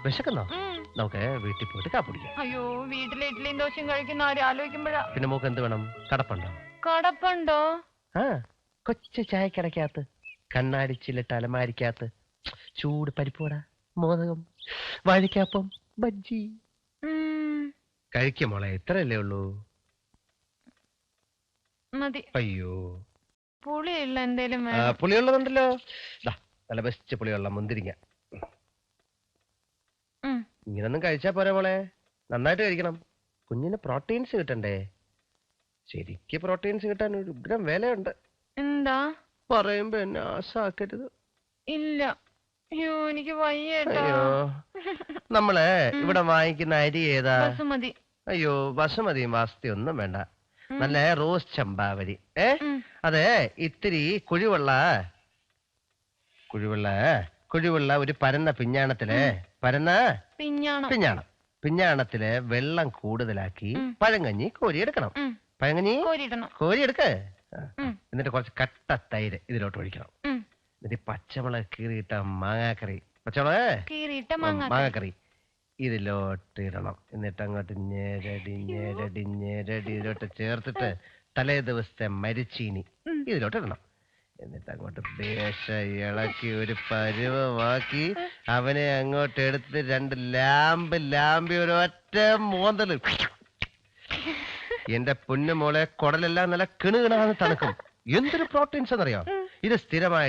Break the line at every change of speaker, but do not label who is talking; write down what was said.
വിശക്കുന്നോ? നമുക്ക് വീട്ടിൽ പോയിട്ട് കാപ്പിടിക്കാം.
അയ്യോ, വീട്ടിലെ ഇഡ്ഡലിയും ദോശയും കഴിക്കുന്ന ആരും ആലോചിക്കുമ്പോഴാ.
പിന്നെ മോക്ക് എന്ത് വേണം? കടപ്പുണ്ടോ?
കടപ്പുണ്ടോ?
ആ, കൊച്ചു ചായക്കടക്കകത്ത് കണ്ണാടിച്ചിലിട്ട് അലമാരിക്കകത്ത് ചൂട് പരിപ്പുവട, മോദകം, വാഴക്കാപ്പം, ബജ്ജി കഴിക്കും മോളെ. ഇത്രയല്ലേ ഉള്ളൂ?
മതി.
അയ്യോ,
പുളിയില്ല എന്തേലും?
പുളിയുള്ളതുണ്ടല്ലോ. നല്ല ബെസ്റ്റ് പുളിയുള്ള മുന്തിരിങ്ങ. ഇങ്ങനൊന്നും കഴിച്ചാ പോരാ മോളെ, നന്നായിട്ട് കഴിക്കണം. കുഞ്ഞിന് പ്രോട്ടീൻസ് കിട്ടണ്ടേ? ശരിക്ക് പ്രോട്ടീൻസ് കിട്ടാൻ ഒരു ഉഗ്രം വിലയുണ്ട്.
എന്താ
പറയുമ്പോ എന്നെ ആശാക്കരുത്.
ഇല്ല, അയ്യോ എനിക്ക് വയ്യേട്ടോ.
അയ്യോ, നമ്മളെ ഇവിടെ വാങ്ങിക്കുന്ന അരി ഏതാ?
ബസുമതി.
അയ്യോ, ബസുമതിയും വാസ്തി ഒന്നും വേണ്ട. നല്ല റോസ് ചമ്പാവരി. അതെ, ഇത്തിരി കുഴിവെള്ള ഒരു പരന്ന പിഞ്ഞാണത്തില് പിഞ്ഞാണത്തില് വെള്ളം കൂടുതലാക്കി പഴങ്കഞ്ഞി കോരിയെടുക്കണം. പഴങ്കഞ്ഞി കോരിയെടുക്ക. എന്നിട്ട് കുറച്ച് കട്ട തൈര് ഇതിലോട്ട് ഒഴിക്കണം. എന്നിട്ട് പച്ചമുളക് കീറിയിട്ട മാങ്ങാക്കറി ഇതിലോട്ട് ഇടണം. എന്നിട്ട് അങ്ങോട്ട് ഞെരടി ഇതിലോട്ട് ചേർത്തിട്ട് തലേ ദിവസത്തെ മരിച്ചീനി ഇതിലോട്ട് ഇടണം. എന്നിട്ട് അങ്ങോട്ട് ബേശ ഇളക്കി ഒരു പരുവമാക്കി അവനെ അങ്ങോട്ട് എടുത്ത് 2 ലാമ്പി ഒരു ഒറ്റ മോന്തല്. എന്റെ പൊന്നു മോളെ, കുടലെല്ലാം നല്ല കിണുകിണാന്ന് തണുക്കും. എന്തൊരു പ്രോട്ടീൻസ് എന്നറിയാം. ഇത് സ്ഥിരമായിട്ട്